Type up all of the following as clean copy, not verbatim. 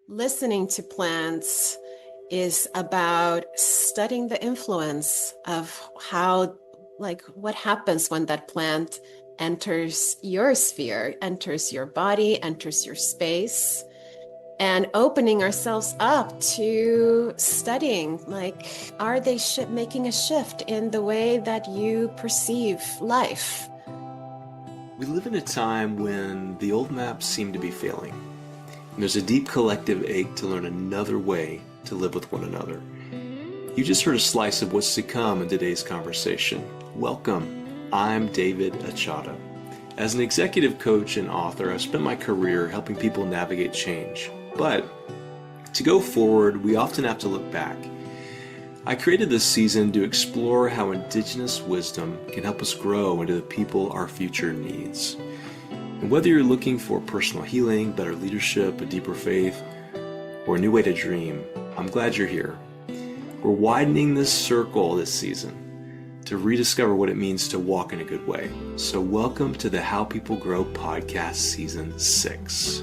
listening to plants is about studying the influence of how, like, what happens when that plant enters your sphere, enters your body, enters your space, and opening ourselves up to studying, like, are they making a shift in the way that you perceive life? We live in a time when the old maps seem to be failing, and there's a deep collective ache to learn another way to live with one another. You just heard a slice of what's to come in today's conversation. Welcome. I'm David Achata. As an executive coach and author, I've spent my career helping people navigate change. But to go forward, we often have to look back. I created this season to explore how indigenous wisdom can help us grow into the people our future needs. And whether you're looking for personal healing, better leadership, a deeper faith, or a new way to dream, I'm glad you're here. We're widening this circle this season to rediscover what it means to walk in a good way. So welcome to the How People Grow podcast season 6.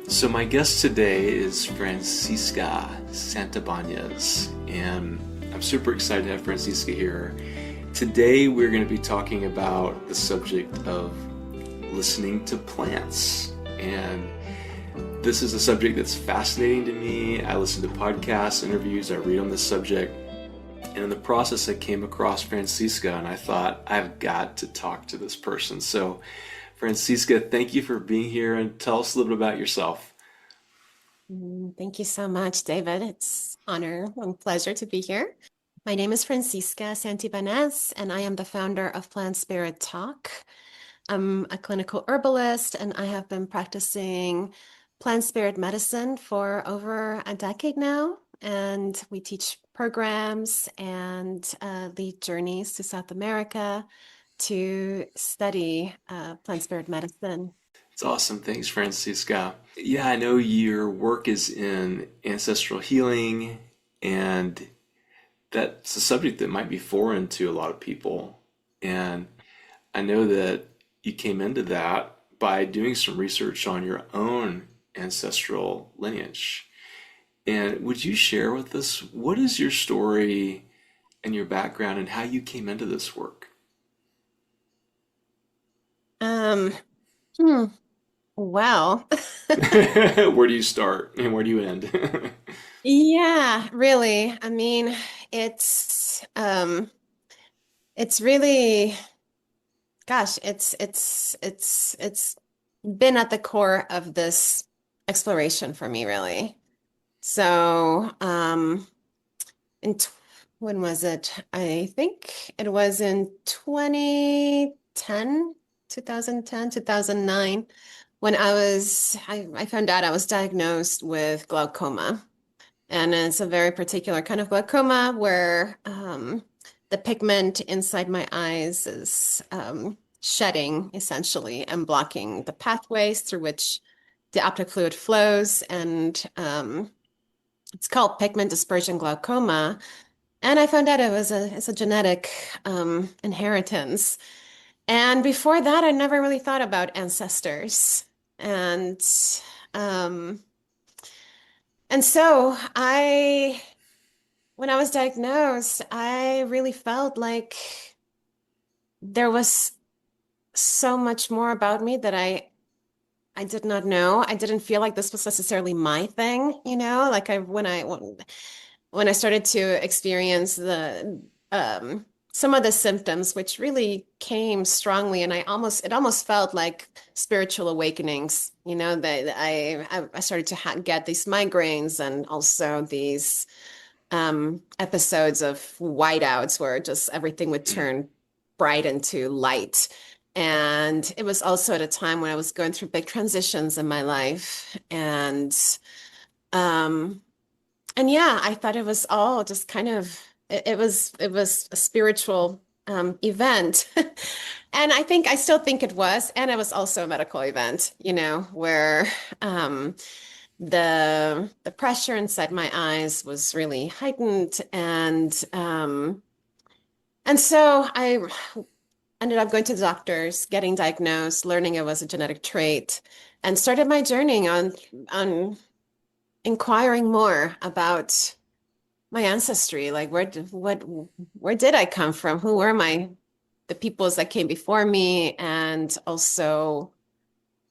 So my guest today is Francisca Santibanez, and I'm super excited to have Francisca here. Today we're going to be talking about the subject of listening to plants, and this is a subject that's fascinating to me. I listen to podcasts, interviews, I read on this subject, and in the process I came across Francisca and I thought, I've got to talk to this person. So Francisca, thank you for being here, and tell us a little bit about yourself. Thank you so much, David. It's an honor and pleasure to be here. My name is Francisca Santibanez, and I am the founder of Plant Spirit Talk. I'm a clinical herbalist, and I have been practicing plant spirit medicine for over a decade now. And we teach programs and lead journeys to South America to study plant spirit medicine. It's awesome. Thanks, Francisca. Yeah, I know your work is in ancestral healing, and that's a subject that might be foreign to a lot of people. And I know that you came into that by doing some research on your own ancestral lineage. And would you share with us what is your story and your background and how you came into this work? Um, hmm, well, Where do you start and where do you end? yeah, really. I mean, it's um, it's really, gosh, it's been at the core of this exploration for me, really. So, in tw when was it? I think it was in 2010, 2009, when I found out I was diagnosed with glaucoma. And it's a very particular kind of glaucoma where the pigment inside my eyes is shedding essentially and blocking the pathways through which the optic fluid flows. And it's called pigment dispersion glaucoma. And I found out it's a genetic inheritance. And before that, I never really thought about ancestors. And um, and so when I was diagnosed, I really felt like there was so much more about me that I did not know. I didn't feel like this was necessarily my thing, like when I started to experience the some of the symptoms, which really came strongly, and it almost felt like spiritual awakenings, that I started to get these migraines and also these episodes of whiteouts where just everything would Mm. turn bright into light. And it was also at a time when I was going through big transitions in my life. Um, and yeah, I thought it was all just kind of it was a spiritual event. And I still think it was. And it was also a medical event, where um the pressure inside my eyes was really heightened, and so ended up going to the doctors, getting diagnosed, learning it was a genetic trait, and started my journey on inquiring more about my ancestry. Like where did I come from? Who were the peoples that came before me? And also,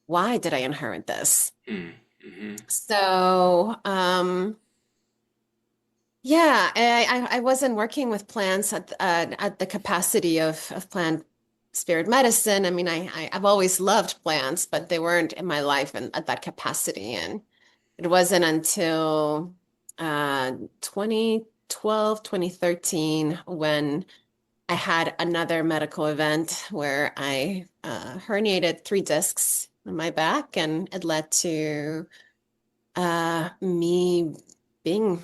why did I inherit this? Mm, mm-hmm. So, yeah, I wasn't working with plants at the capacity of plant spirit medicine. I mean, I've always loved plants, but they weren't in my life and at that capacity. And it wasn't until 2012, 2013 when I had another medical event where I herniated 3 discs in my back, and it led to me being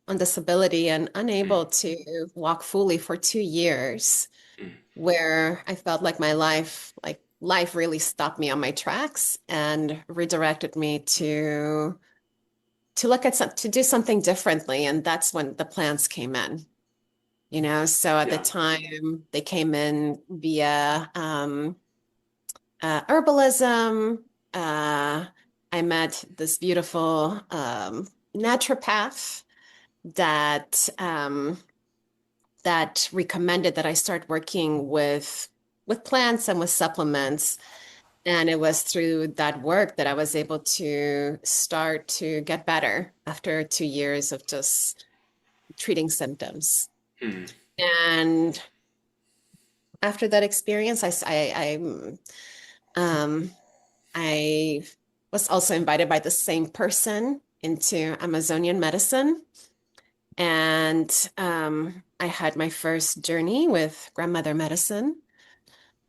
on disability and Mm, unable to walk fully for 2 years, mm, where I felt like my life really stopped me on my tracks and redirected me to look at to do something differently. And that's when the plants came in, So at the yeah. time they came in via herbalism. Uh, I met this beautiful naturopath that that recommended that I start working with plants and with supplements. And it was through that work that I was able to start to get better after 2 years of just treating symptoms. Mm, And after that experience, um, I was also invited by the same person into Amazonian medicine. And I had my first journey with grandmother medicine,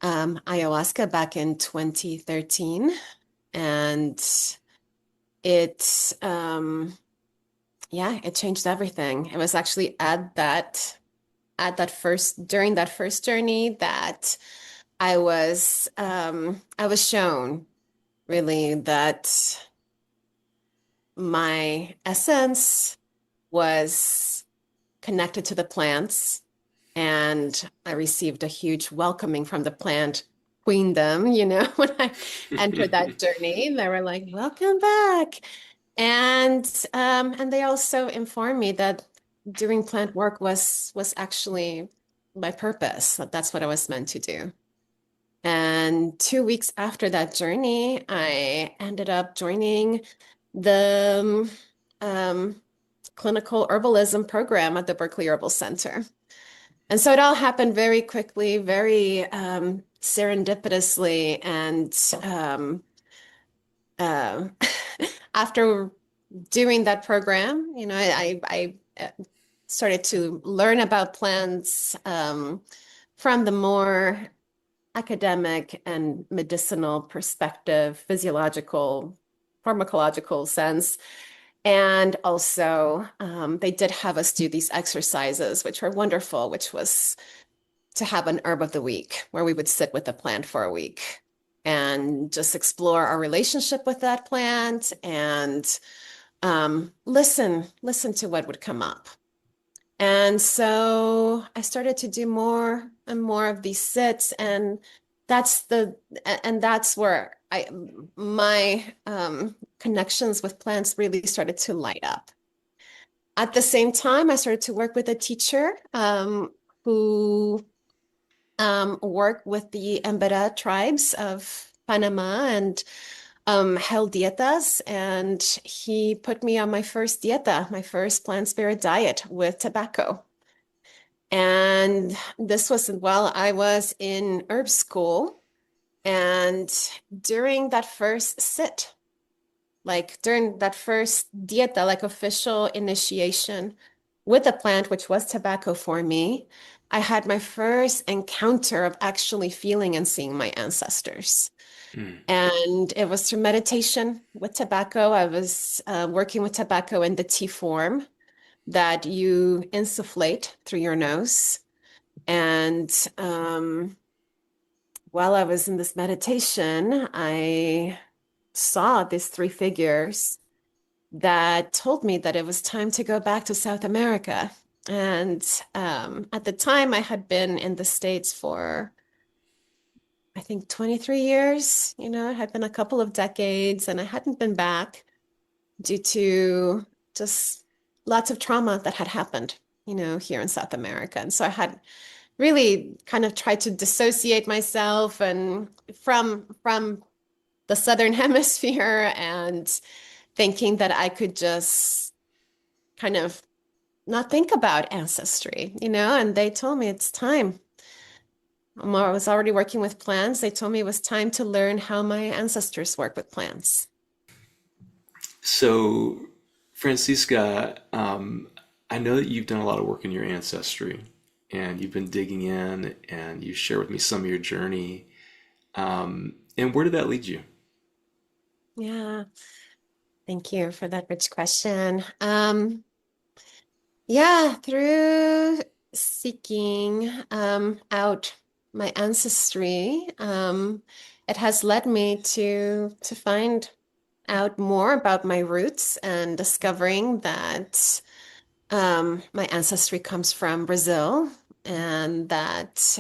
ayahuasca back in 2013. And it, yeah, it changed everything. It was actually during that first journey that I was shown really that my essence was connected to the plants, and I received a huge welcoming from the plant queendom, when I entered that journey. They were like, "Welcome back." And they also informed me that doing plant work was actually my purpose, that that's what I was meant to do. And 2 weeks after that journey, I ended up joining the clinical herbalism program at the Berkeley Herbal Center. And so it all happened very quickly, very serendipitously. And uh, after doing that program, I started to learn about plants from the more academic and medicinal perspective, physiological, pharmacological sense. And also, they did have us do these exercises, which were wonderful, which was to have an herb of the week where we would sit with the plant for a week and just explore our relationship with that plant and listen to what would come up. And so I started to do more and more of these sits, and that's where my connections with plants really started to light up. At the same time, I started to work with a teacher who worked with the Embera tribes of Panama and held dietas, and he put me on my first dieta, my first plant spirit diet with tobacco. And this was while I was in herb school. And during that first sit, like during that first dieta, like official initiation with the plant, which was tobacco for me, I had my first encounter of actually feeling and seeing my ancestors. mm, And it was through meditation with tobacco. I was working with tobacco in the tea form that you insufflate through your nose. And while I was in this meditation, I saw these 3 figures that told me that it was time to go back to South America. And at the time, I had been in the States for I think 23 years. It had been a couple of decades and I hadn't been back due to just lots of trauma that had happened, here in South America. And so I had really kind of tried to dissociate myself and from the Southern Hemisphere and thinking that I could just kind of not think about ancestry, and they told me it's time. I was already working with plants. They told me it was time to learn how my ancestors work with plants. So, Francisca, I know that you've done a lot of work in your ancestry and you've been digging in and you share with me some of your journey. And where did that lead you? Yeah, thank you for that rich question. Yeah, through seeking out my ancestry, it has led me to find out more about my roots and discovering that my ancestry comes from Brazil, and that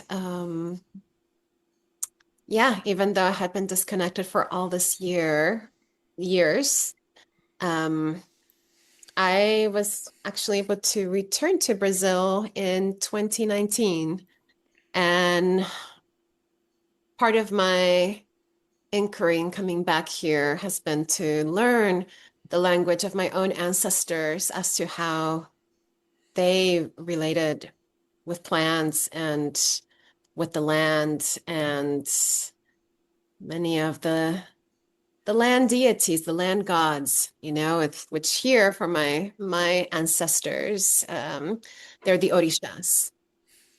yeah, even though I had been disconnected for all this years, um, I was actually able to return to Brazil in 2019. And part of my inquiry in coming back here has been to learn the language of my own ancestors as to how they related with plants and with the land and many of the land deities, the land gods, which here for my ancestors, they're the orishas.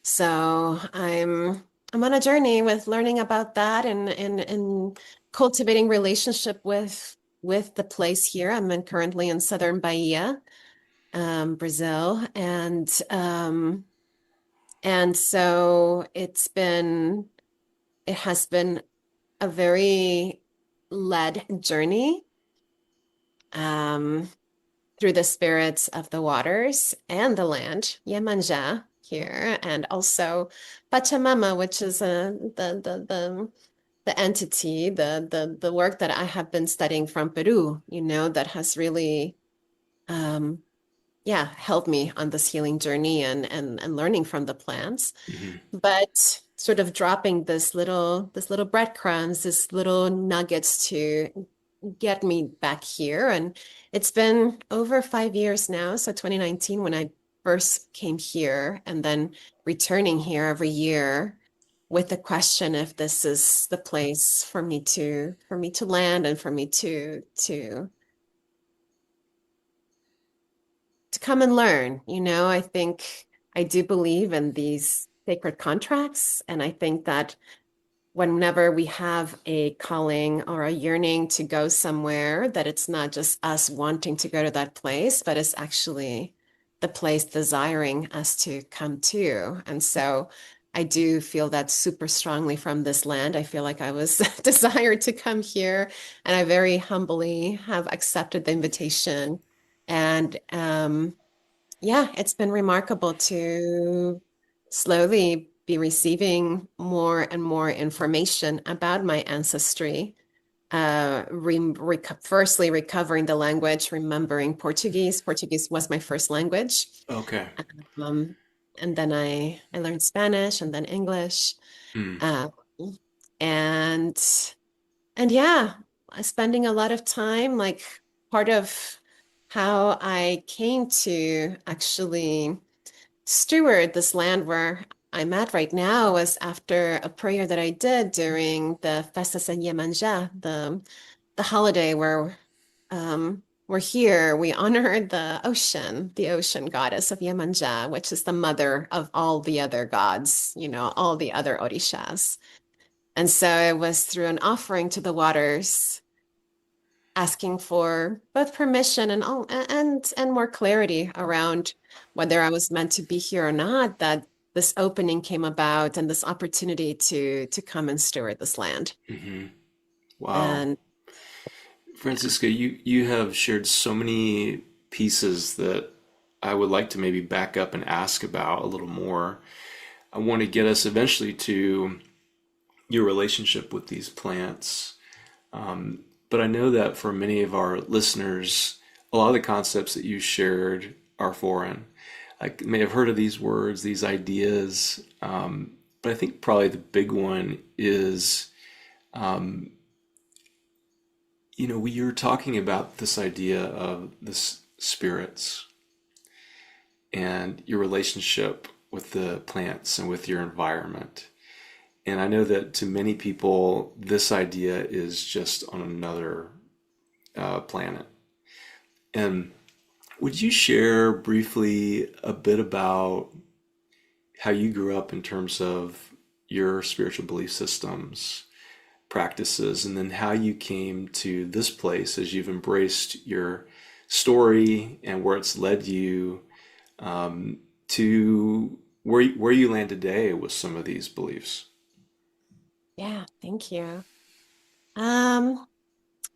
So I'm on a journey with learning about that and cultivating relationship with the place here. Currently in southern Bahia, Brazil, and so it has been a very led journey um, through the spirits of the waters and the land, Yemanja here, and also Pachamama, which is the entity, the work that I have been studying from Peru, that has really yeah, helped me on this healing journey and learning from the plants. Hmm. But sort of dropping this little breadcrumbs, this little nuggets to get me back here. And it's been over 5 years now. So 2019 when I first came here, and then returning here every year with the question if this is the place for me to land and for me to come and learn. I think I do believe in these sacred contracts, and I think that whenever we have a calling or a yearning to go somewhere, that it's not just us wanting to go to that place, but it's actually the place desiring us to come to. And so I do feel that super strongly from this land. I feel like I was desired to come here, and I very humbly have accepted the invitation. And yeah, it's been remarkable to slowly be receiving more and more information about my ancestry. Firstly, recovering the language, remembering Portuguese. Portuguese was my first language. Okay. Um, and then I learned Spanish and then English. Hmm. Uh, and and yeah, spending a lot of time, like part of how I came to actually steward this land where I'm at right now was after a prayer that I did during the Festas en Yemanja, the holiday where we're here. We honor the ocean goddess of Yemanja, which is the mother of all the other gods, all the other orishas. And so it was through an offering to the waters, asking for both permission and more clarity around whether I was meant to be here or not, that this opening came about and this opportunity to come and steward this land. Hmm. Wow. And Francisca, you have shared so many pieces that I would like to maybe back up and ask about a little more. I want to get us eventually to your relationship with these plants. But I know that for many of our listeners, a lot of the concepts that you shared are foreign. I may have heard of these words, these ideas, but I think probably the big one is, we were talking about this idea of the spirits and your relationship with the plants and with your environment. And I know that to many people, this idea is just on another planet. And would you share briefly a bit about how you grew up in terms of your spiritual belief systems, practices, and then how you came to this place as you've embraced your story and where it's led you to where you land today with some of these beliefs? Yeah, thank you. Um,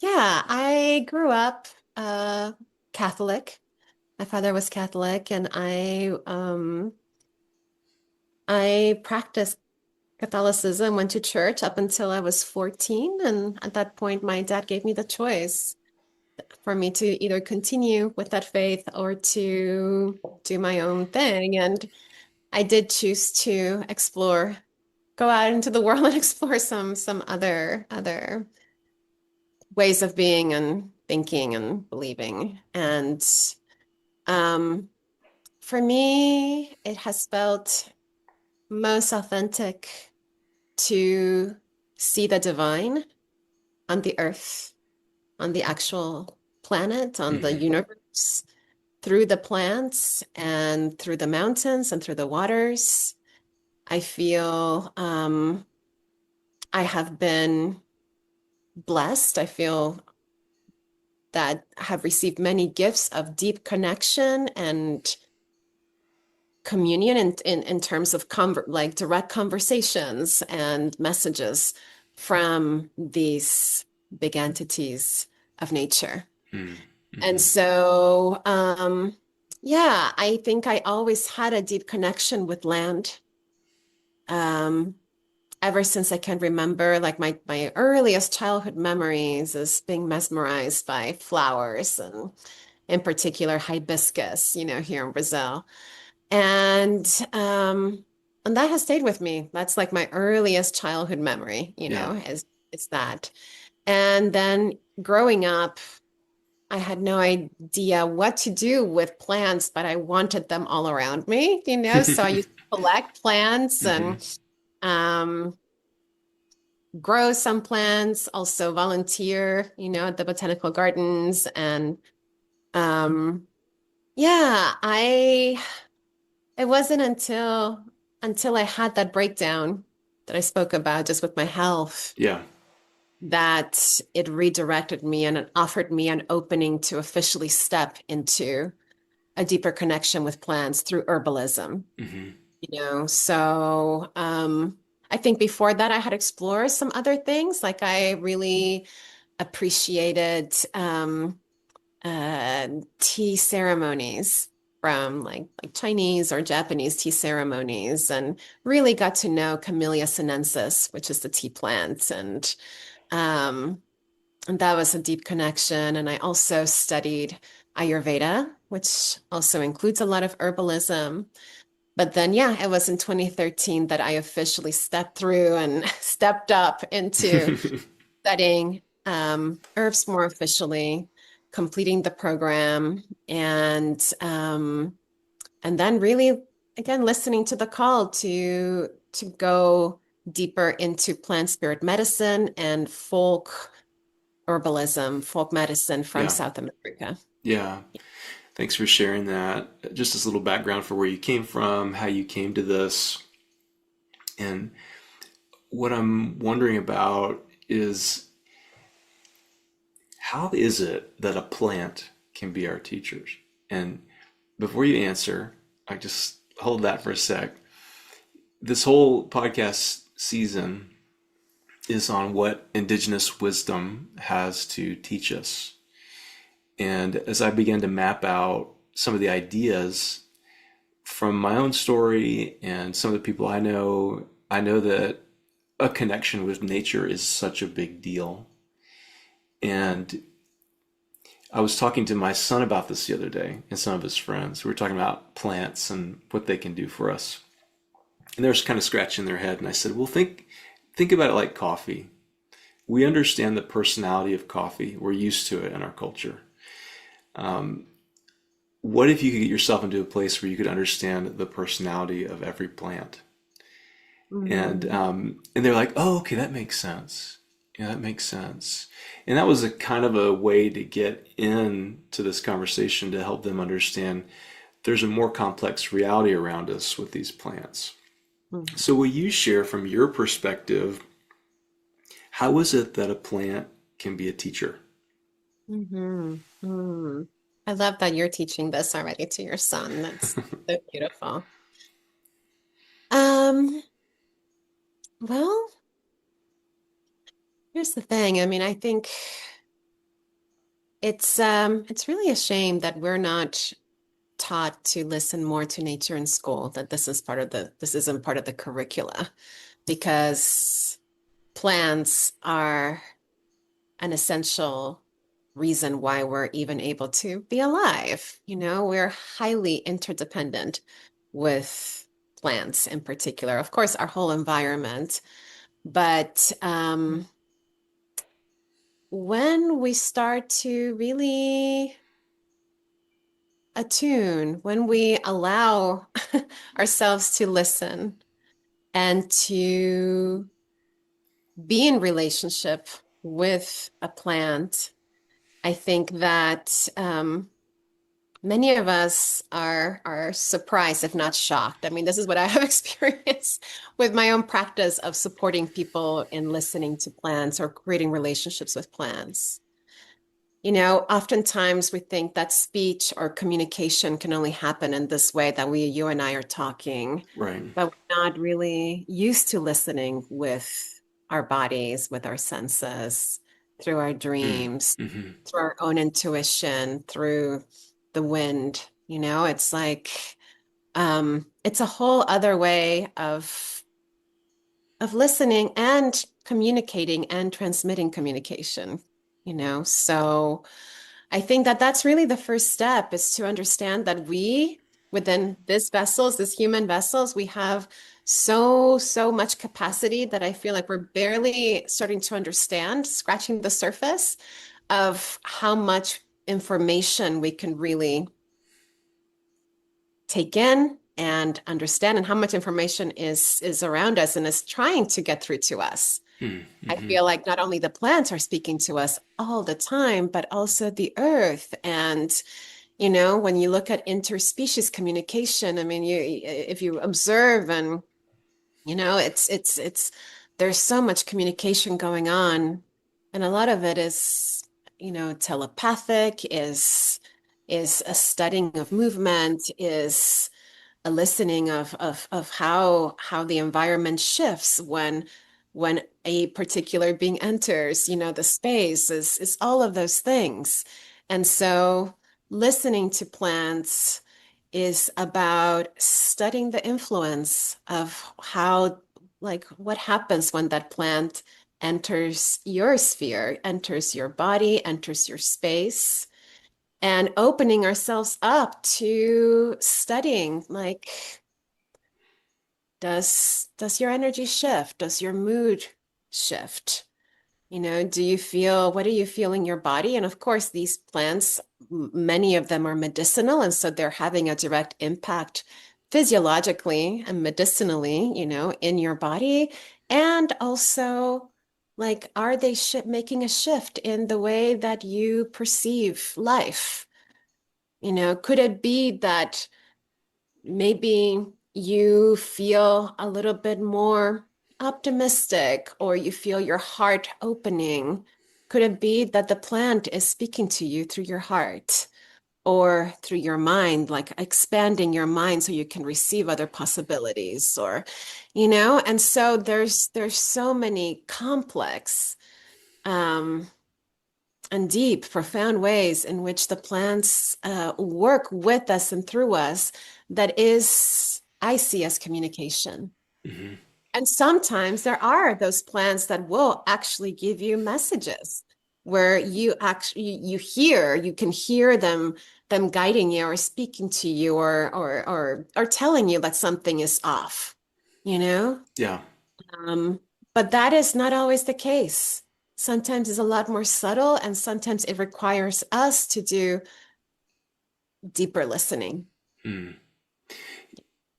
yeah, I grew up uh Catholic. My father was Catholic, and I practiced Catholicism, went to church up until I was 14, and at that point my dad gave me the choice for me to either continue with that faith or to do my own thing. And I did choose to explore, go out into the world and explore some other ways of being and thinking and believing. And um, for me, it has felt most authentic to see the divine on the earth, on the actual planet, on the Hmm. universe, through the plants and through the mountains and through the waters. I feel I have been blessed. I feel that I have received many gifts of deep connection and communion in terms of like direct conversations and messages from these big entities of nature. And Mm-hmm. so, yeah, I think I always had a deep connection with land. Um, Ever since I can remember, like my earliest childhood memories is being mesmerized by flowers and in particular hibiscus, here in Brazil. And um, and that has stayed with me. That's like my earliest childhood memory, Yeah. is that. And then growing up, I had no idea what to do with plants, but I wanted them all around me. So I used to collect plants Hmm. and um, grow some plants, also volunteer, at the botanical gardens. And um, yeah, it wasn't until I had that breakdown that I spoke about just with my health Yeah. that it redirected me and it offered me an opening to officially step into a deeper connection with plants through herbalism. Hmm. So I think before that I had explored some other things. Like I really appreciated tea ceremonies from like Chinese or Japanese tea ceremonies, and really got to know Camellia sinensis, which is the tea plant, um, and that was a deep connection. And I also studied Ayurveda, which also includes a lot of herbalism. But then, yeah, it was in 2013 that I officially stepped through and stepped up into studying herbs more officially, completing the program, and then really again listening to the call to go deeper into plant spirit medicine and folk herbalism, folk medicine from Yeah. South America. Yeah. Thanks for sharing that. Just as a little background for where you came from, how you came to this. And what I'm wondering about is how is it that a plant can be our teachers? And before you answer, I just hold that for a sec. This whole podcast season is on what indigenous wisdom has to teach us. And as I began to map out some of the ideas from my own story and some of the people I know that a connection with nature is such a big deal. And I was talking to my son about this the other day and some of his friends. We were talking about plants and what they can do for us. And they were kind of scratching their head. And I said, well, think about it like coffee. We understand the personality of coffee. We're used to it in our culture. What if you could get yourself into a place where you could understand the personality of every plant? Mm-hmm. And they're like, oh, okay, that makes sense. Yeah, that makes sense. And that was a kind of a way to get into this conversation to help them understand there's a more complex reality around us with these plants. So, will you share from your perspective, how is it that a plant can be a teacher? Mm-hmm. Mm-hmm. I love that you're teaching this already to your son. That's so beautiful. Um, well, here's the thing. I mean, I think it's really a shame that we're not taught to listen more to nature in school, that this isn't part of the curricula because plants are an essential reason why we're even able to be alive. You know, we're highly interdependent with plants in particular, of course, our whole environment. But when we start to really attune, when we allow ourselves to listen and to be in relationship with a plant, I think that many of us are surprised, if not shocked. I mean, this is what I have experienced with my own practice of supporting people in listening to plants or creating relationships with plants. You know, oftentimes we think that speech or communication can only happen in this way that you and I are talking, Right. but we're not really used to listening with our bodies, with our senses, through our Mm. dreams, Hmm. through our own intuition, through the wind. You know, it's like it's a whole other way of listening and communicating and transmitting communication, you know. So I think that that's really the first step is to understand that we, within this vessels, this human vessels, we have so much capacity that I feel like we're barely starting to understand, scratching the surface of how much information we can really take in and understand and how much information is around us and is trying to get through to us. I Mm-hmm. feel like not only the plants are speaking to us all the time, but also the earth. And, you know, when you look at interspecies communication, I mean, if you observe and, you know, there's so much communication going on. And a lot of it is, you know, telepathic, is a studying of movement, is a listening of how the environment shifts when a particular being enters, you know, the space is all of those things. And so listening to plants is about studying the influence of how, like, what happens when that plant enters your sphere, enters your body, enters your space, and opening ourselves up to studying, like, does your energy shift? Does your mood shift? You know, do you feel, what do you feel in your body? And of course, these plants, many of them are medicinal, and so they're having a direct impact physiologically and medicinally, you know, in your body. And also, like, are they making a shift in the way that you perceive life? You know, could it be that maybe you feel a little bit more optimistic or you feel your heart opening? Could it be that the plant is speaking to you through your heart or through your mind, like expanding your mind so you can receive other possibilities or, you know? And so there's so many complex um and deep, profound ways in which the plants work with us and through us that is, I see as communication. Hmm. And sometimes there are those plants that will actually give you messages where you hear, you can hear them guiding you or speaking to you or telling you that something is off, you know? Yeah. Um, but that is not always the case. Sometimes it's a lot more subtle, and sometimes it requires us to do deeper listening. Hmm.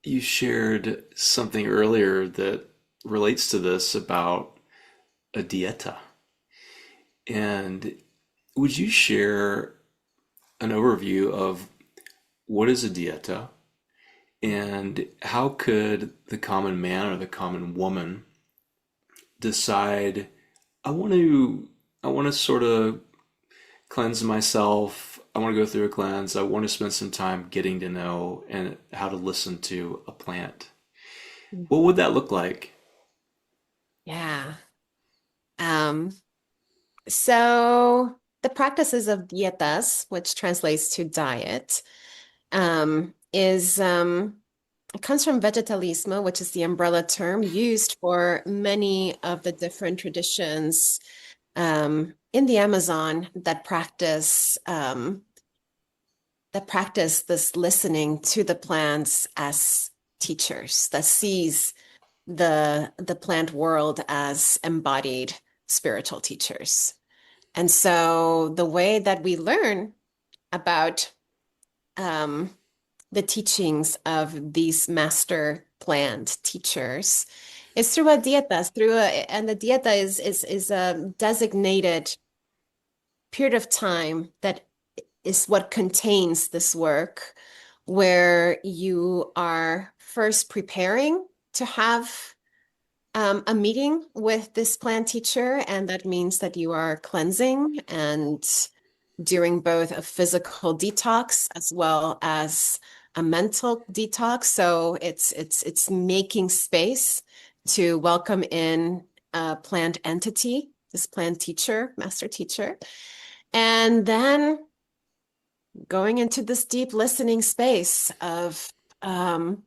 You shared something earlier that relates to this about a dieta. And would you share an overview of what is a dieta and how could the common man or the common woman decide I want to I want to sort of cleanse myself. I want to go through a cleanse. I want to spend some time getting to know and how to listen to a plant. What would that look like? Yeah. Um, so the practices of dietas, which translates to diet, is it comes from vegetalismo, which is the umbrella term used for many of the different traditions in the Amazon that practice this listening to the plants as teachers, that sees the plant world as embodied spiritual teachers. And so the way that we learn about um, the teachings of these master plant teachers is through a dieta, and the dieta is a designated period of time that is what contains this work, where you are first preparing to have a meeting with this plant teacher, and that means that you are cleansing and doing both a physical detox as well as a mental detox. So it's making space to welcome in a plant entity, this plant teacher, master teacher, and then going into this deep listening space of um,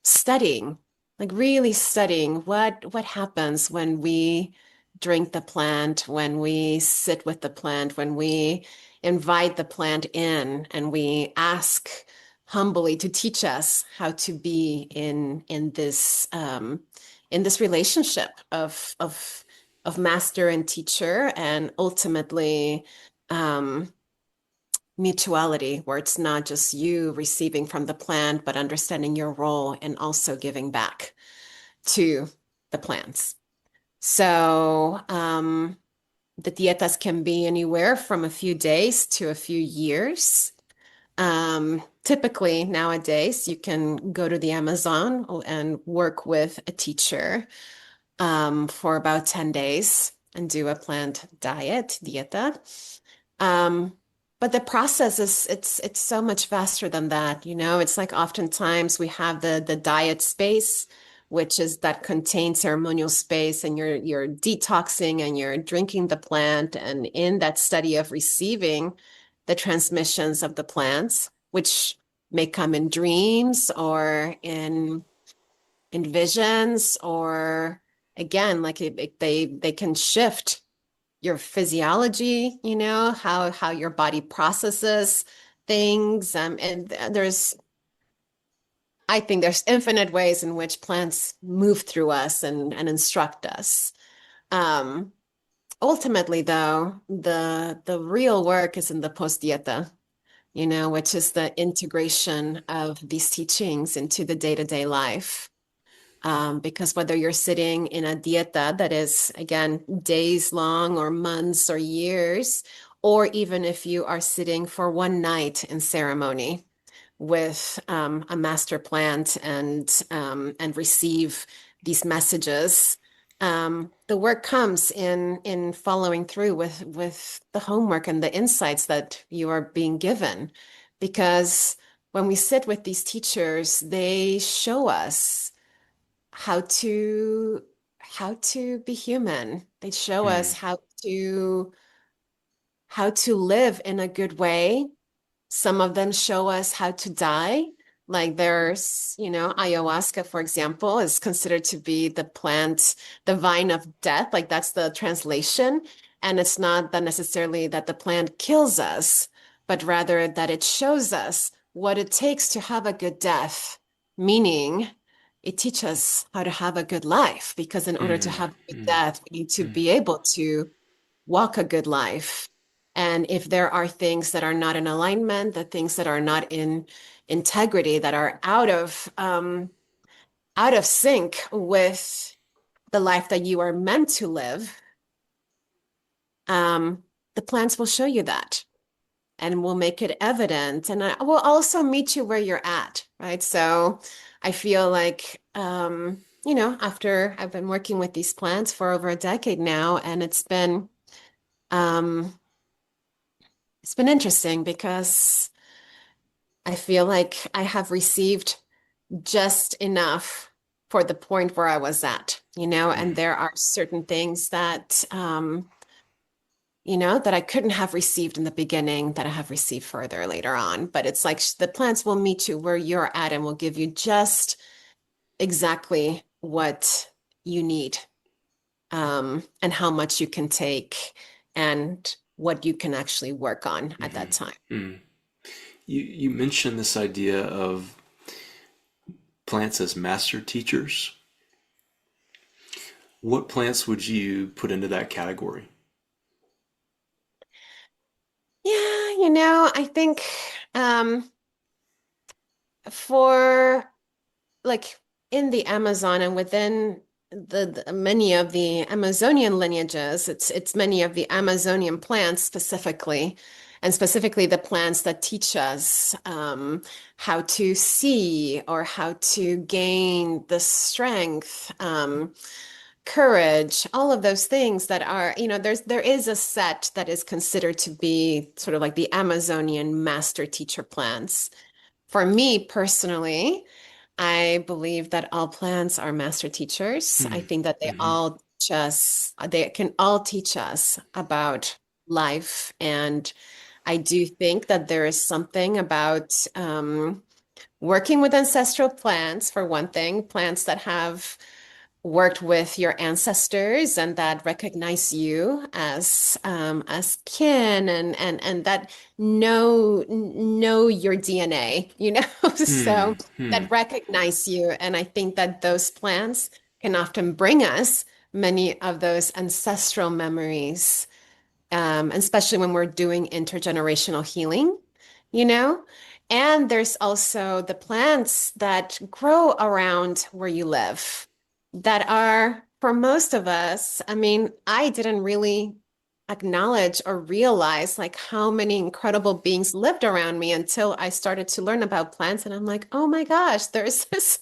studying, like really studying what happens when we drink the plant, when we sit with the plant, when we invite the plant in, and we ask humbly to teach us how to be in this relationship of master and teacher, and ultimately. Um, Mutuality, where it's not just you receiving from the plant, but understanding your role and also giving back to the plants. So the dietas can be anywhere from a few days to a few years. Typically, nowadays, you can go to the Amazon and work with a teacher for about 10 days and do a plant dieta. Um, but the process is it's so much faster than that, you know. It's like oftentimes we have the diet space, which is that contained ceremonial space, and you're detoxing and you're drinking the plant, and in that study of receiving the transmissions of the plants, which may come in dreams or in visions, or again, like they can shift your physiology, you know, how your body processes things. And I think there's infinite ways in which plants move through us and instruct us. Um, Ultimately, though, the real work is in the post dieta, you know, which is the integration of these teachings into the day-to-day life. Because whether you're sitting in a dieta that is, again, days long or months or years, or even if you are sitting for one night in ceremony with a master plant and receive these messages, the work comes in following through with the homework and the insights that you are being given. Because when we sit with these teachers, they show us how to be human. They show Hmm. us how to live in a good way. Some of them show us how to die. Like there's, ayahuasca, for example, is considered to be the plant, the vine of death. Like that's the translation. And it's not that necessarily that the plant kills us, but rather that it shows us what it takes to have a good death. Meaning, it teaches us how to have a good life, because in order to Mm, have a good mm, death, we need to mm, be able to walk a good life. And if there are things that are not in alignment, the things that are not in integrity, that are out of sync with the life that you are meant to live, um, the plants will show you that and will make it evident. And I will also meet you where you're at, right? So I feel like, after I've been working with these plants for over a decade now, and um, it's been interesting because I feel like I have received just enough for the point where I was at, and mm. there are certain things that, that I couldn't have received in the beginning that I have received further later on. But it's like the plants will meet you where you're at and will give you just exactly what you need, and how much you can take and what you can actually work on at that time. Mm. You mentioned this idea of plants as master teachers. What plants would you put into that category? Yeah, I think for like in the Amazon and within the many of the Amazonian lineages, it's many of the Amazonian plants specifically, and specifically the plants that teach us how to see or how to gain the strength, courage, all of those things that are, there is a set that is considered to be sort of like the Amazonian master teacher plants. For me personally, I believe that all plants are master teachers. I Hmm. think that Hmm. they can all teach us about life. And I do think that there is something about working with ancestral plants, for one thing, plants that have worked with your ancestors and that recognize you as kin, and that know your DNA, Hmm. so Hmm. that recognize you. And I think that those plants can often bring us many of those ancestral memories, especially when we're doing intergenerational healing, you know? And there's also the plants that grow around where you live that are, for most of us, I mean, I didn't really acknowledge or realize like how many incredible beings lived around me until I started to learn about plants. And I'm like, oh my gosh, there's this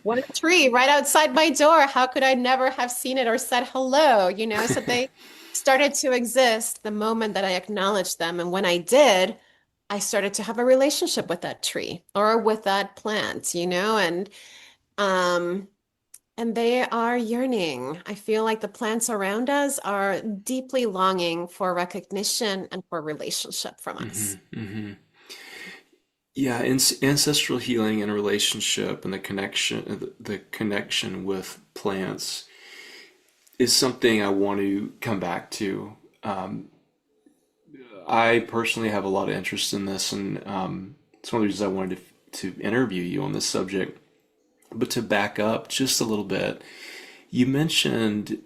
one tree right outside my door. How could I never have seen it or said hello? So they started to exist the moment that I acknowledged them. And when I did, I started to have a relationship with that tree or with that plant, um, and they are yearning. I feel like the plants around us are deeply longing for recognition and for relationship from Hmm. us. Hmm. Yeah, ancestral healing and relationship and the connection with plants is something I want to come back to. I personally have a lot of interest in this, and it's one of the reasons I wanted to interview you on this subject. But to back up just a little bit, you mentioned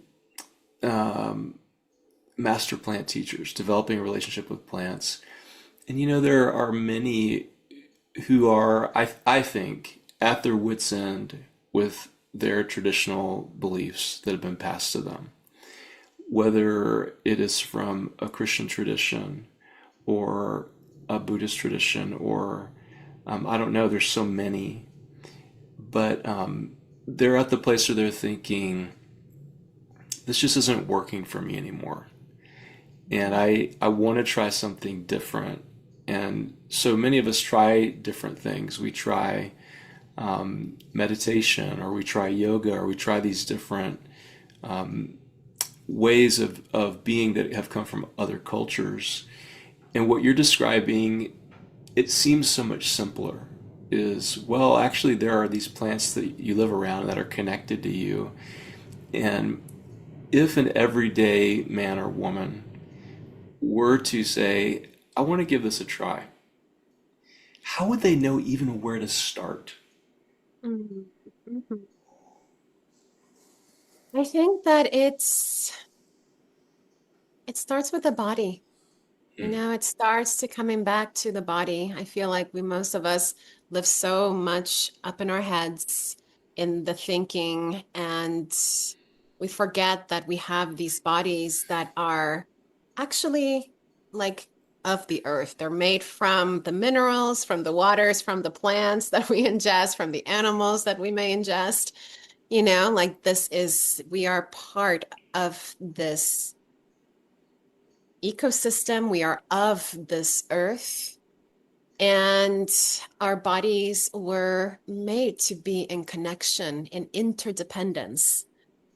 master plant teachers, developing a relationship with plants. And there are many who are, I think, at their wits' end with their traditional beliefs that have been passed to them, whether it is from a Christian tradition or a Buddhist tradition, or I don't know, there's so many, but they're at the place where they're thinking, this just isn't working for me anymore. And I want to try something different. And so many of us try different things. We try meditation, or we try yoga, or we try these different ways of being that have come from other cultures. And what you're describing, it seems so much simpler. is, well, actually, there are these plants that you live around that are connected to you. And if an everyday man or woman were to say, I want to give this a try, how would they know even where to start? Mhm. Mhm. I think that it starts with the body. It starts to coming back to the body. I feel like most of us live so much up in our heads in the thinking, and we forget that we have these bodies that are actually like of the earth. They're made from the minerals, from the waters, from the plants that we ingest, from the animals that we may ingest. Like we are part of this ecosystem. We are of this earth, and our bodies were made to be in connection, in interdependence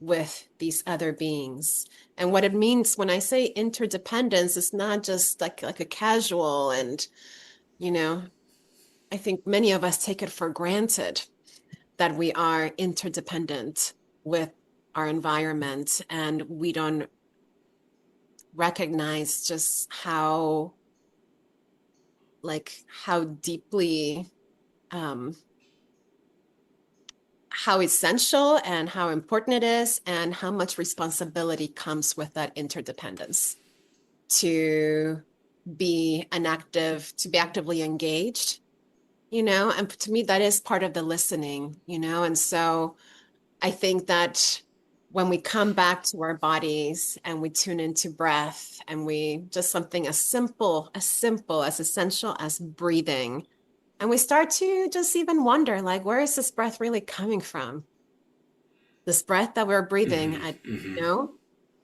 with these other beings. And what it means when I say interdependence is not just like a casual, and you know, I think many of us take it for granted that we are interdependent with our environment, and we don't recognize just how deeply, um, how essential and how important it is, and how much responsibility comes with that interdependence to to be actively engaged, and to me, that is part of the listening, and so I think that when we come back to our bodies and we tune into breath, and we just something as simple, as essential as breathing. And we start to just even wonder, like, where is this breath really coming from? This breath that we're breathing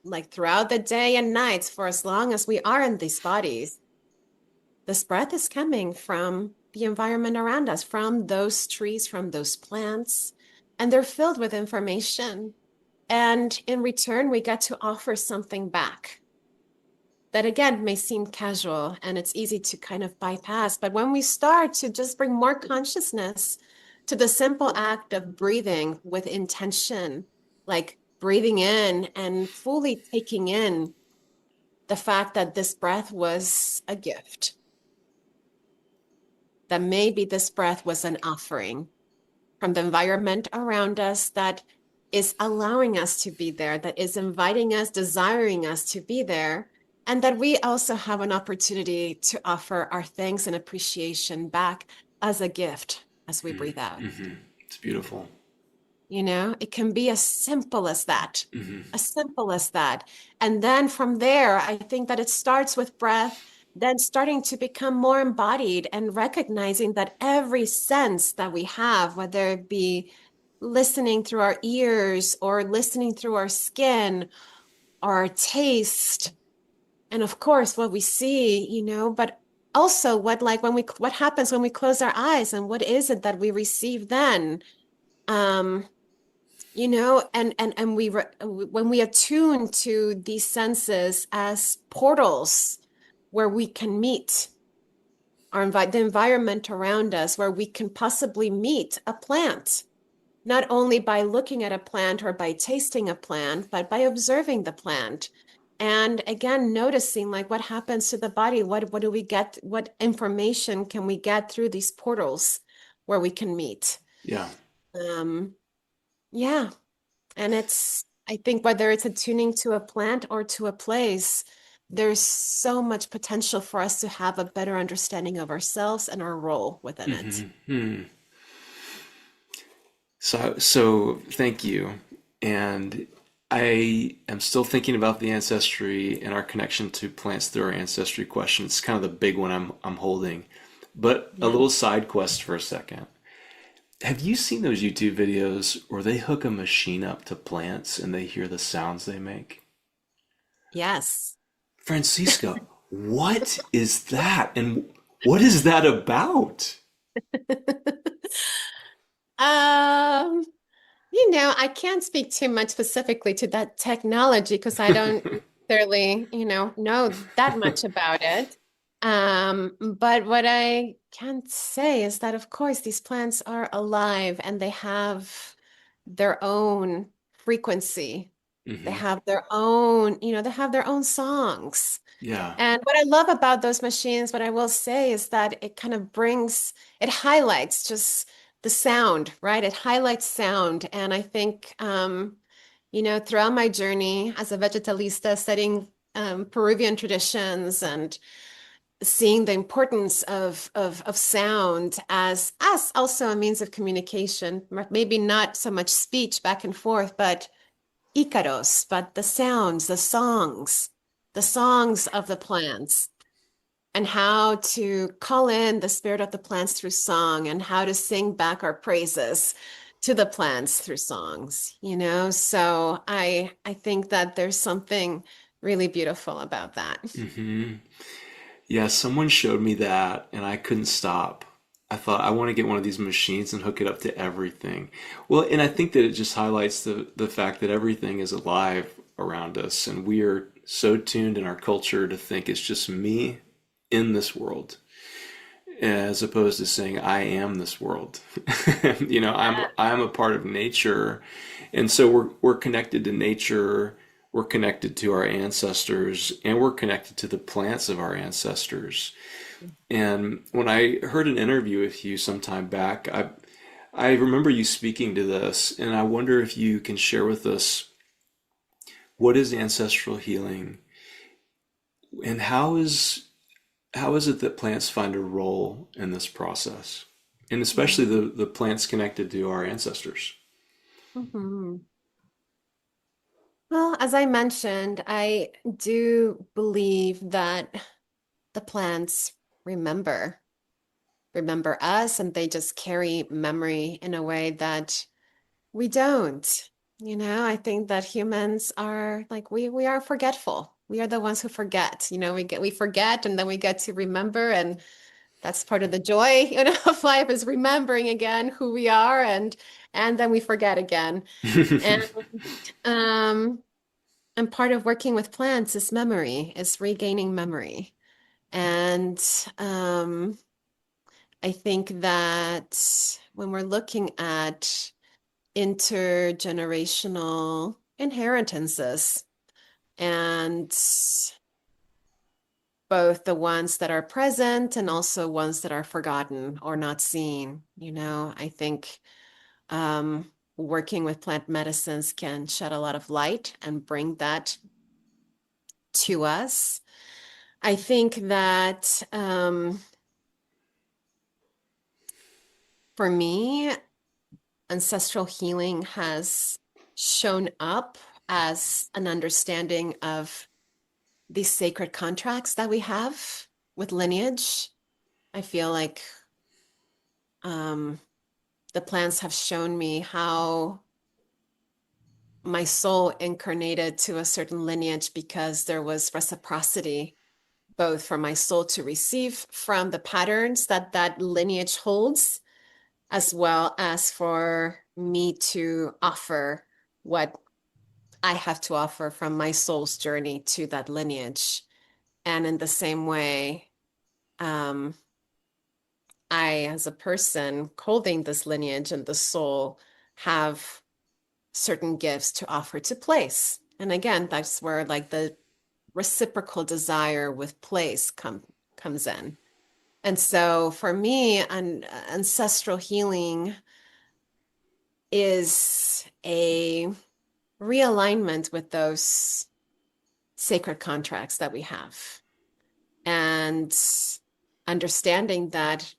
like throughout the day and nights, for as long as we are in these bodies, this breath is coming from the environment around us, from those trees, from those plants, and they're filled with information. And in return, we get to offer something back that again may seem casual and it's easy to kind of bypass. But when we start to just bring more consciousness to the simple act of breathing with intention, like breathing in and fully taking in the fact that this breath was a gift, that maybe this breath was an offering from the environment around us that is allowing us to be there, that is inviting us, desiring us to be there, and that we also have an opportunity to offer our thanks and appreciation back as a gift as we breathe out. It's beautiful. It can be as simple as that, as simple as that. And then from there, I think that it starts with breath, then starting to become more embodied and recognizing that every sense that we have, whether it be listening through our ears or listening through our skin or our taste, and of course what we see, but also what happens when we close our eyes, and what is it that we receive then? Um, and when we attune to these senses as portals where we can meet the environment around us, where we can possibly meet a plant, not only by looking at a plant or by tasting a plant, but by observing the plant. And again, noticing like what happens to the body, what do we get, what information can we get through these portals where we can meet. Yeah. Um, yeah. And I think whether it's attuning to a plant or to a place, there's so much potential for us to have a better understanding of ourselves and our role within it. So thank you. And I am still thinking about the ancestry and our connection to plants through our ancestry question. It's kind of the big one I'm holding. But a Yeah. little side quest for a second. Have you seen those YouTube videos where they hook a machine up to plants and they hear the sounds they make? Yes. Francisca, what is that? And what is that about? Um, I can't speak too much specifically to that technology because I don't necessarily, know that much about it. But what I can say is that, of course, these plants are alive and they have their own frequency. They Hmm. have their own, they have their own songs. Yeah. And what I love about those machines, what I will say is that it kind of it highlights just the sound, right? It highlights sound. And I think, throughout my journey as a vegetalista, studying Peruvian traditions and seeing the importance of sound as also a means of communication, maybe not so much speech back and forth, but Icaros, but the sounds, the songs of the plants, and how to call in the spirit of the plants through song, and how to sing back our praises to the plants through songs. So I think that there's something really beautiful about that. Hmm. Yeah, someone showed me that and I couldn't stop. I thought I want to get one of these machines and hook it up to everything. Well, and I think that it just highlights the fact that everything is alive around us and we are so tuned in our culture to think it's just me in this world as opposed to saying I am this world. I'm a part of nature. And so we're connected to nature, we're connected to our ancestors, and we're connected to the plants of our ancestors. And when I heard an interview with you some time back, I remember you speaking to this, and I wonder if you can share with us what is ancestral healing and how is it that plants find a role in this process? And especially Yeah. the plants connected to our ancestors. Mhm. Well, as I mentioned, I do believe that the plants remember, remember us, and they just carry memory in a way that we don't. I think that humans are like we are forgetful. We are the ones who forget. We forget and then we get to remember, and that's part of the joy, of life is remembering again who we are, and then we forget again. And um and part of working with plants is memory, is regaining memory. And um, I think that when we're looking at intergenerational inheritances and both the ones that are present and also ones that are forgotten or not seen, I think working with plant medicines can shed a lot of light and bring that to us. I think that for me, ancestral healing has shown up as an understanding of these sacred contracts that we have with lineage. I feel like um, the plants have shown me how my soul incarnated to a certain lineage because there was reciprocity, both for my soul to receive from the patterns that that lineage holds, as well as for me to offer what I have to offer from my soul's journey to that lineage. And in the same way, um, I, as a person holding this lineage and the soul, have certain gifts to offer to place. And again, that's where like the reciprocal desire with place comes in. And so for me, ancestral healing is a realignment with those sacred contracts that we have, and understanding that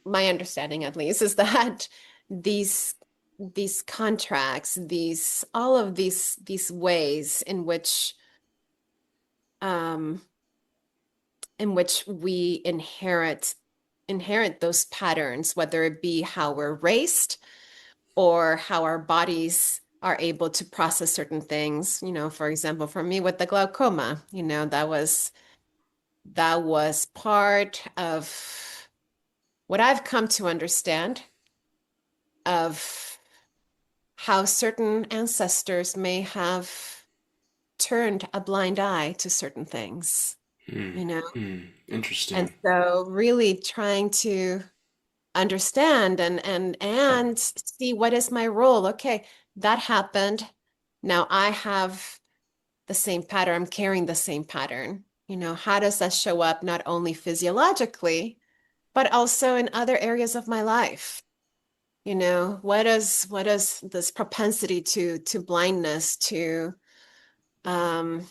my understanding at least is that these these contracts, these all of these ways um in which we inherit those patterns, whether it be how we're raised or how our bodies are able to process certain things. For example, for me with the glaucoma, that was part of what I've come to understand of how certain ancestors may have turned a blind eye to certain things. Hmm. you know? Hmm. And Interesting. so really trying to understand and see what is my role. Okay, that happened. Now I have the same pattern. I'm carrying the same pattern. How does that show up not only physiologically, but also in other areas of my life? What is this propensity to blindness, to um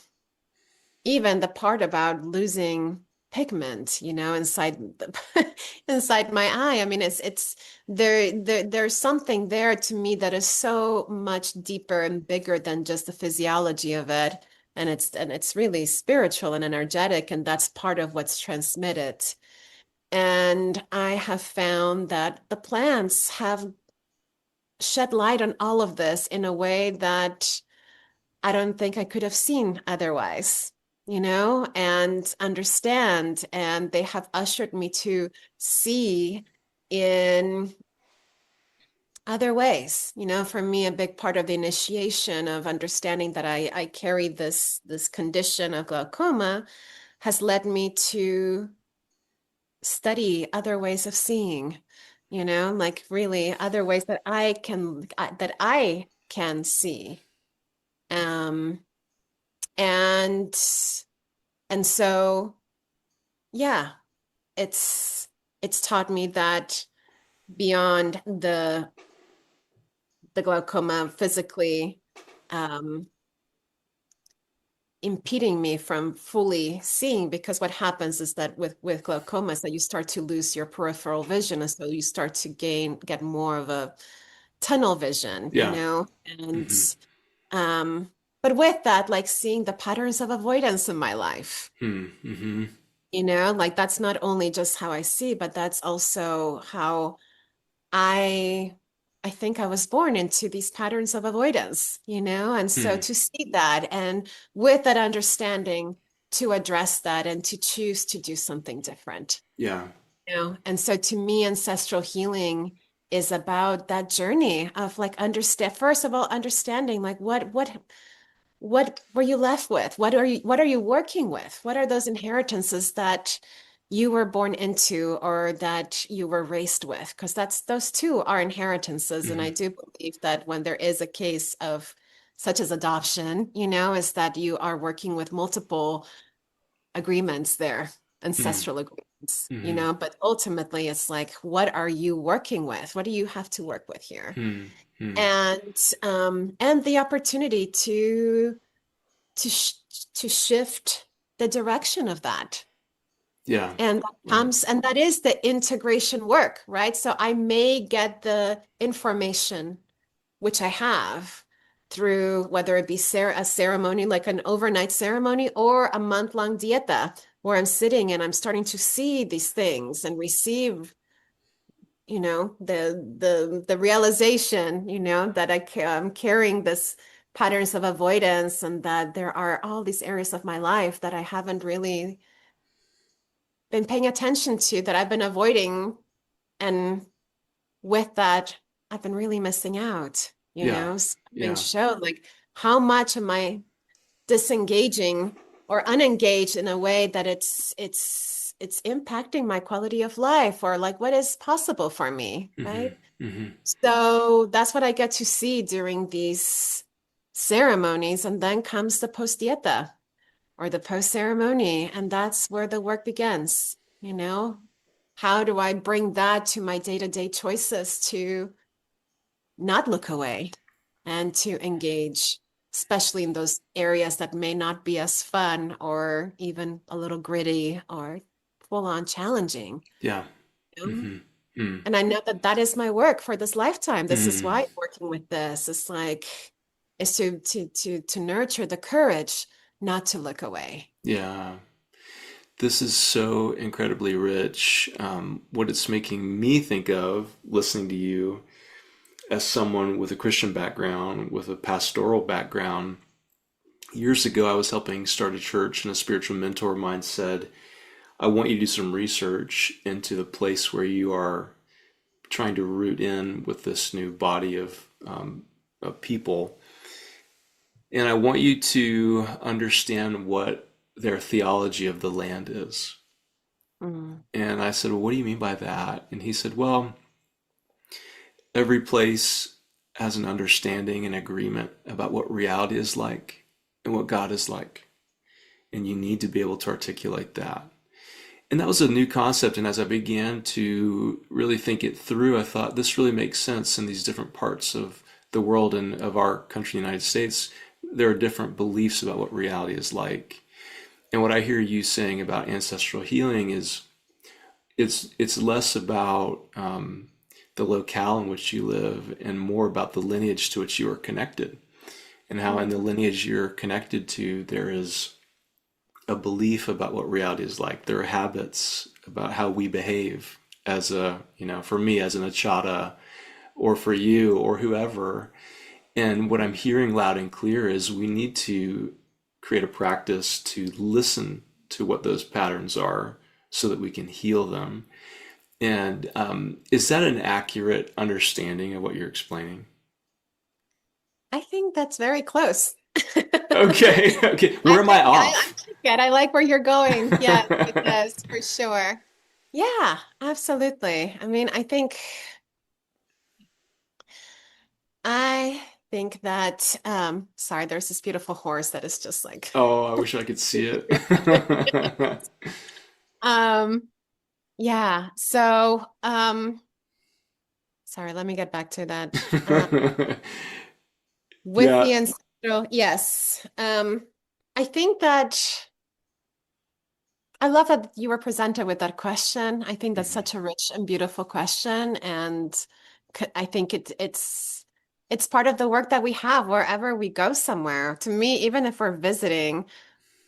even the part about losing pigment, inside inside my eye. I mean, it's there's something there to me that is so much deeper and bigger than just the physiology of it. And it's really spiritual and energetic, and that's part of what's transmitted. And I have found that the plants have shed light on all of this in a way that I don't think I could have seen otherwise, and understand. And they have ushered me to see in other ways. For me, a big part of the initiation of understanding that I carry this condition of glaucoma has led me to study other ways of seeing, like really other ways that I can see. Um, and And so, yeah, it's it's taught me that beyond the glaucoma physically um, impeding me from fully seeing, because what happens is that with glaucoma is that you start to lose your peripheral vision, and so you start to get more of a tunnel vision, Yeah. and Hmm. um, but with that, like seeing the patterns of avoidance in my life. Hmm. Hmm. Like that's not only just how I see, but that's also how I I think I was born into these patterns of avoidance, and so Hmm. to see that and with that understanding to address that and to choose to do something different, Yeah. and so to me, ancestral healing is about that journey of like first of all, understanding like what were you left with? What are you working with? What are those inheritances that you were born into or that you were raised with? Because those two are inheritances. And Hmm. I do believe that when there is a case of such as adoption, is that you are working with multiple agreements there, Hmm. ancestral agreements, Hmm. but ultimately it's like, what are you working with? What do you have to work with here? Hmm. Hmm. And the opportunity to sh to shift the direction of that. Yeah. And that Right. comes, and that is the integration work, right? So I may get the information, which I have through whether it be a ceremony, like an overnight ceremony, or a month-long dieta, where I'm sitting and I'm starting to see these things and receive, the realization, that I'm carrying this patterns of avoidance, and that there are all these areas of my life that I haven't really been paying attention to, that I've been avoiding. And with that, I've been really missing out, Yeah. So I've been Yeah. shown like how much am I disengaging or unengaged in a way that it's impacting my quality of life, or like what is possible for me, Hmm. right? Hmm. So that's what I get to see during these ceremonies. And then comes the post dieta or the post ceremony. And that's where the work begins. How do I bring that to my day-to-day choices to not look away and to engage, especially in those areas that may not be as fun or even a little gritty or full on challenging. Yeah. you know? Hmm. Hmm. And I know that that is my work for this lifetime. This is Hmm. why I'm working with this. It's like, is to nurture the courage not to look away. Yeah. This is so incredibly rich. What it's making me think of listening to you as someone with a Christian background, with a pastoral background. Years ago, I was helping start a church, and a spiritual mentor of mine said, I want you to do some research into the place where you are trying to root in with this new body of people. And I want you to understand what their theology of the land is. Mm. And I said, well, what do you mean by that? And he said, well, every place has an understanding and agreement about what reality is like and what God is like. And you need to be able to articulate that. And that was a new concept. And as I began to really think it through, I thought this really makes sense in these different parts of the world and of our country, the United States. There are different beliefs about what reality is like. And what I hear you saying about ancestral healing is it's less about the locale in which you live and more about the lineage to which you are connected, and how in the Mm. lineage you're connected to there is a belief about what reality is like. There are habits about how we behave as a, for me as an achata, or for you or whoever. And what I'm hearing loud and clear is we need to create a practice to listen to what those patterns are so that we can heal them. And is that an accurate understanding of what you're explaining? I think that's very close. Okay, okay. Where I am I think I off? like it. I like where you're going. Yeah, it does for sure. Yeah, absolutely. I mean, I think that sorry, there's this beautiful horse that is just like Oh, I wish I could see it. um yeah, so sorry, let me get back to that. With Yeah. the ancestral, yes. I think that I love that you were presented with that question. I think that's Mhm. such a rich and beautiful question, and I think it's part of the work that we have wherever we go somewhere. To me, even if we're visiting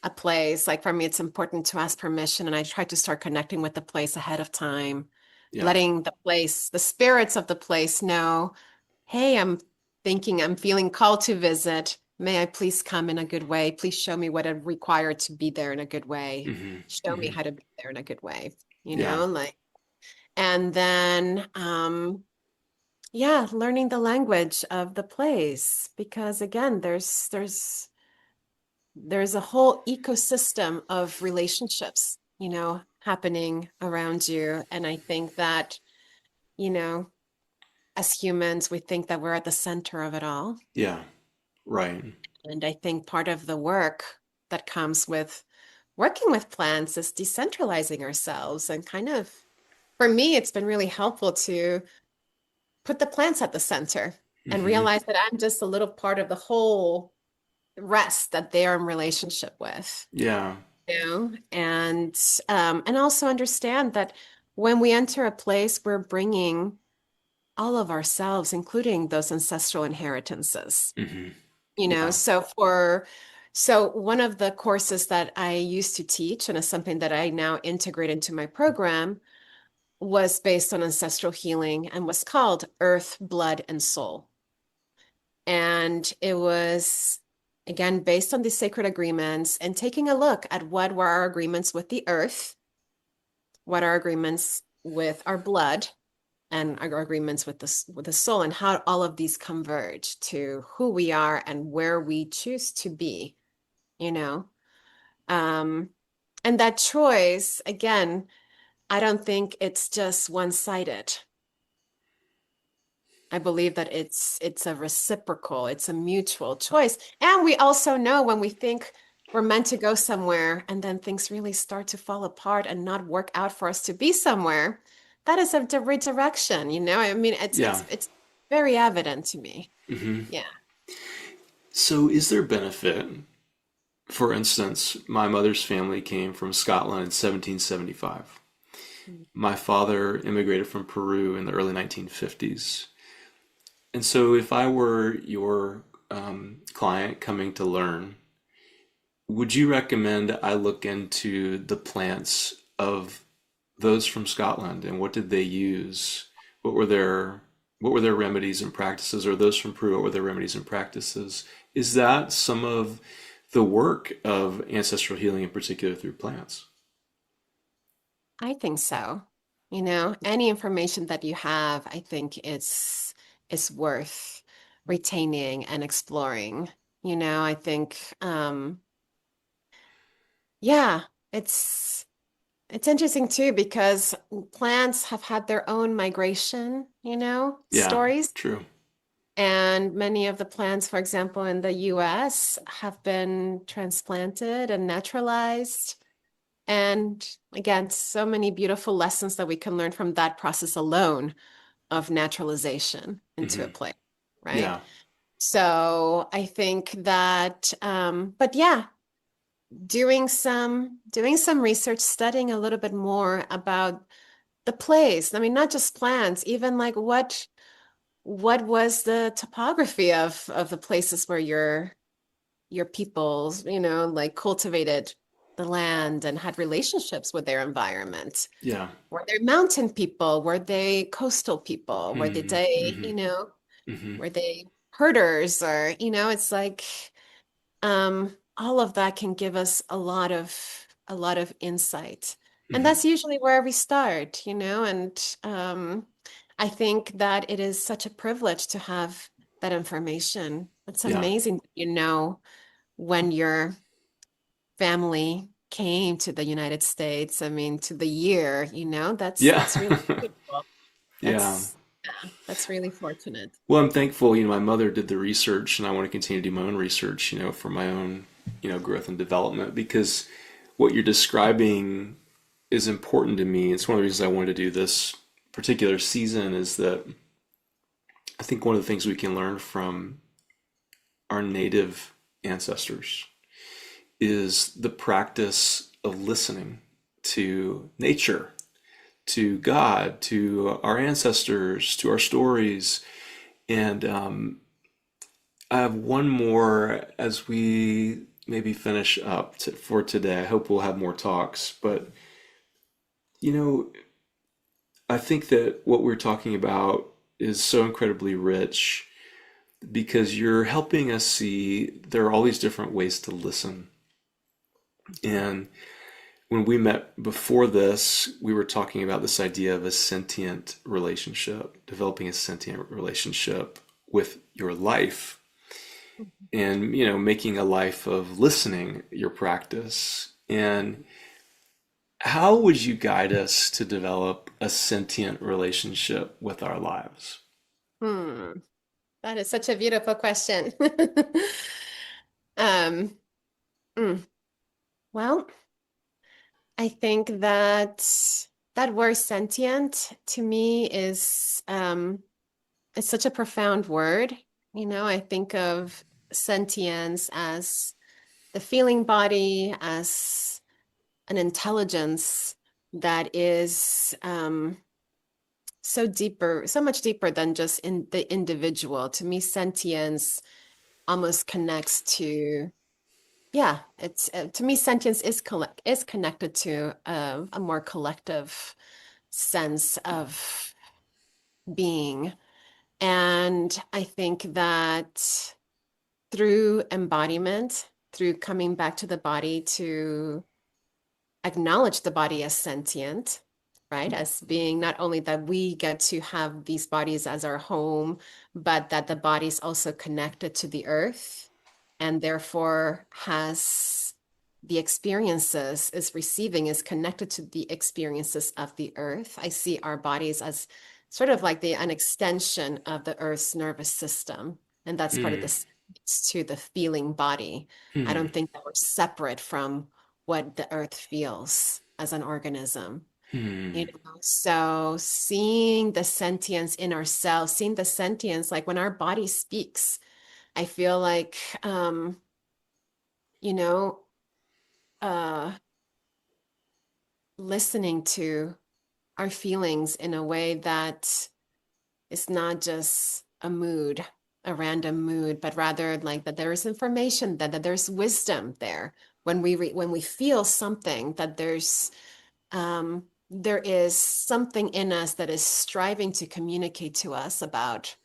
a place, like for me, it's important to ask permission, and I try to start connecting with the place ahead of time, Yeah. letting the place, the spirits of the place know, hey, I'm feeling called to visit. May I please come in a good way? Please show me what I require to be there in a good way. Hmm. Show me Hmm. how to be there in a good way, Yeah. like, and then, yeah, learning the language of the place because again, there's a whole ecosystem of relationships, happening around you. And I think that, you know, as humans, we think that we're at the center of it all. Yeah. Right. And I think part of the work that comes with working with plants is decentralizing ourselves and kind of, for me, it's been really helpful to put the plants at the center and Hmm. realize that I'm just a little part of the whole rest that they're in relationship with, Yeah. and also understand that when we enter a place, we're bringing all of ourselves, including those ancestral inheritances. Hmm. You know, Yeah. so for so one of the courses that I used to teach, and is something that I now integrate into my program, was based on ancestral healing and was called Earth, Blood, and Soul. And it was, again, based on these sacred agreements and taking a look at what were our agreements with the earth, what are our agreements with our blood, and our agreements with the soul, and how all of these converge to who we are and where we choose to be, you know? Um, and that choice, again, I don't think it's just one-sided. I believe that it's a reciprocal, it's a mutual choice. And we also know when we think we're meant to go somewhere and then things really start to fall apart and not work out for us to be somewhere, that is a redirection, you know? I mean, it's Yeah. it's it's very evident to me. Hmm. Yeah. So, is there benefit? For instance, my mother's family came from Scotland in 1775. My father immigrated from Peru in the early 1950s. And so, if I were your client coming to learn, would you recommend I look into the plants of those from Scotland and what did they use? What were their remedies and practices? Or those from Peru, what were their remedies and practices? Is that some of the work of ancestral healing, in particular through plants? I think so. Any information that you have, I think is worth retaining and exploring. I think yeah, it's it's interesting too because plants have had their own migration, Yeah, stories. true. And many of the plants, for example, in the US, have been transplanted and naturalized. And again, so many beautiful lessons that we can learn from that process alone of naturalization into a Hmm. place, right? Yeah. So I think that, but yeah, doing some research, studying a little bit more about the place. I mean, not just plants, even like what was the topography of the places where your peoples, like cultivated the land and had relationships with their environment. Yeah. Were they mountain people? Were they coastal people? Were they, Hmm. Hmm. Hmm. were they herders? Or, it's like all of that can give us a lot of insight. And Hmm. that's usually where we start, and I think that it is such a privilege to have that information. It's Yeah. amazing, when your family came to the United States, I mean, to the year, Yeah. that's really beautiful. Yeah. That's really fortunate. Well, I'm thankful, my mother did the research and I want to continue to do my own research, for my own, growth and development because what you're describing is important to me. It's one of the reasons I wanted to do this particular season is that I think one of the things we can learn from our native ancestors is the practice of listening to nature, to God, to our ancestors, to our stories. And I have one more as we maybe finish up for today. I hope we'll have more talks. But, you know, I think that what we're talking about is so incredibly rich because you're helping us see there are all these different ways to listen. And when we met before this, we were talking about this idea of a sentient relationship, developing a sentient relationship with your life and, making a life of listening your practice. And how would you guide us to develop a sentient relationship with our lives? Hmm. That is such a beautiful question. Um, mm, well, I think that word sentient to me is it's such a profound word. I think of sentience as the feeling body, as an intelligence that is so much deeper than just in the individual. To me, sentience almost connects to, yeah, it's to me, sentience is connected to a more collective sense of being. And I think that through embodiment, through coming back to the body to acknowledge the body as sentient, right? As being not only that we get to have these bodies as our home, but that the body is also connected to the earth and therefore has the experiences is connected to the experiences of the earth. I see our bodies as sort of like an extension of the earth's nervous system. And that's part of Hmm. this to the feeling body. I Hmm. don't think that we're separate from what the earth feels as an organism. Hmm. So seeing the sentience in ourselves, seeing the sentience, like when our body speaks, I feel like, you know, uh, listening to our feelings in a way that is not just a mood, a random mood, but rather like that there is information, that there's wisdom there. When we feel something, that there is something in us that is striving to communicate to us about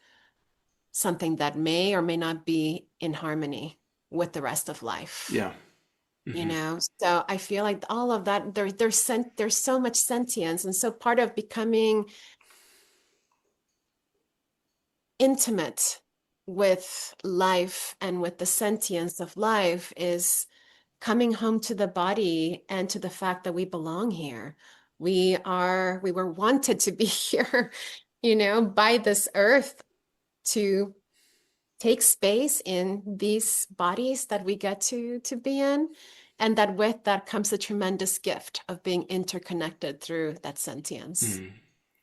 something that may or may not be in harmony with the rest of life. Yeah. Hmm. So I feel like all of that there's so much sentience, and so part of becoming intimate with life and with the sentience of life is coming home to the body and to the fact that we belong here. We were wanted to be here, by this earth to take space in these bodies that we get to be in. And that with that comes a tremendous gift of being interconnected through that sentience.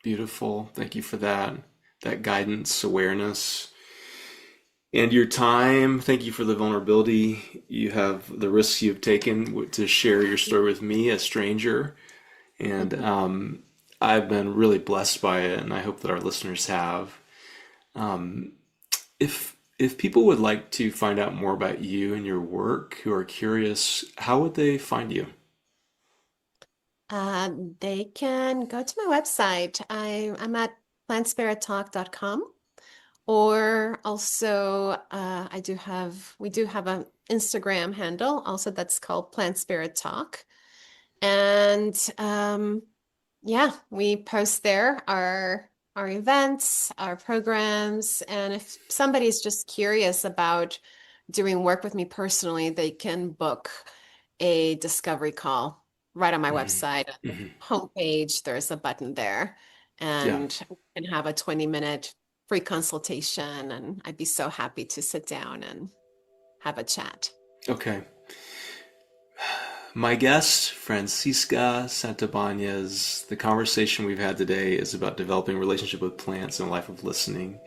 Beautiful. Thank you for that guidance, awareness, and your time. Thank you for the vulnerability. You have the risks you've taken to share your story with me, a stranger. And I've been really blessed by it, and I hope that our listeners have. If people would like to find out more about you and your work, who are curious, how would they find you? They can go to my website. I'm at plantspirittalk.com. Or also, we do have an Instagram handle also that's called Plant Spirit Talk. And yeah, we post there our events, our programs, and if somebody's just curious about doing work with me personally, they can book a discovery call right on my Hmm. website. On the Hmm. homepage, there's a button there, Yeah. and we can have a 20-minute free consultation, and I'd be so happy to sit down and have a chat. Okay. My guest, Francisca Santibanez, the conversation we've had today is about developing a relationship with plants and a life of listening.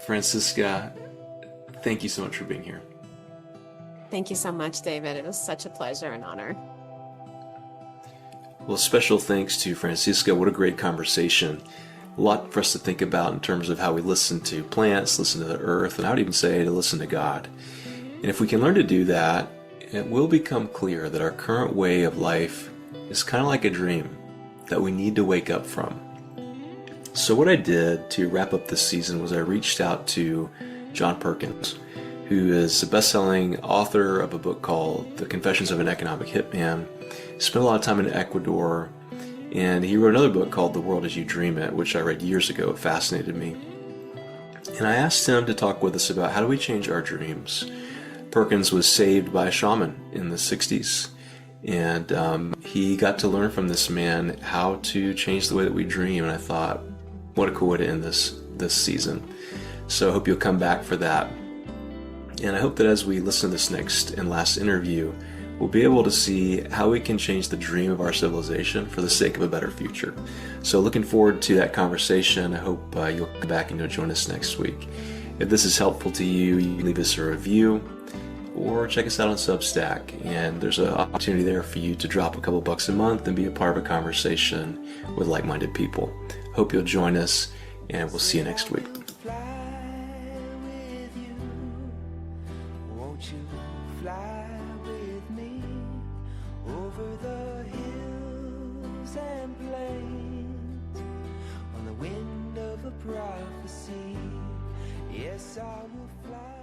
Francisca, thank you so much for being here. Thank you so much, David. It was such a pleasure and honor. Well, special thanks to Francisca. What a great conversation. A lot for us to think about in terms of how we listen to plants, listen to the earth, and I would even say to listen to God. And if we can learn to do that, it will become clear that our current way of life is kind of like a dream that we need to wake up from. So what I did to wrap up this season was I reached out to John Perkins, who is a best-selling author of a book called The Confessions of an Economic Hitman. He spent a lot of time in Ecuador, and he wrote another book called The World as You Dream It, which I read years ago. It fascinated me. And I asked him to talk with us about how do we change our dreams. Perkins was saved by a shaman in the 60s, and he got to learn from this man how to change the way that we dream, and I thought, what a cool way to end this season. So I hope you'll come back for that. And I hope that as we listen to this next and last interview, we'll be able to see how we can change the dream of our civilization for the sake of a better future. So looking forward to that conversation. I hope you'll come back and you'll join us next week. If this is helpful to you, you can leave us a review or check us out on Substack. And there's an opportunity there for you to drop a couple bucks a month and be a part of a conversation with like-minded people. Hope you'll join us, and we'll see you next week. Prophecy, yes, I will fly.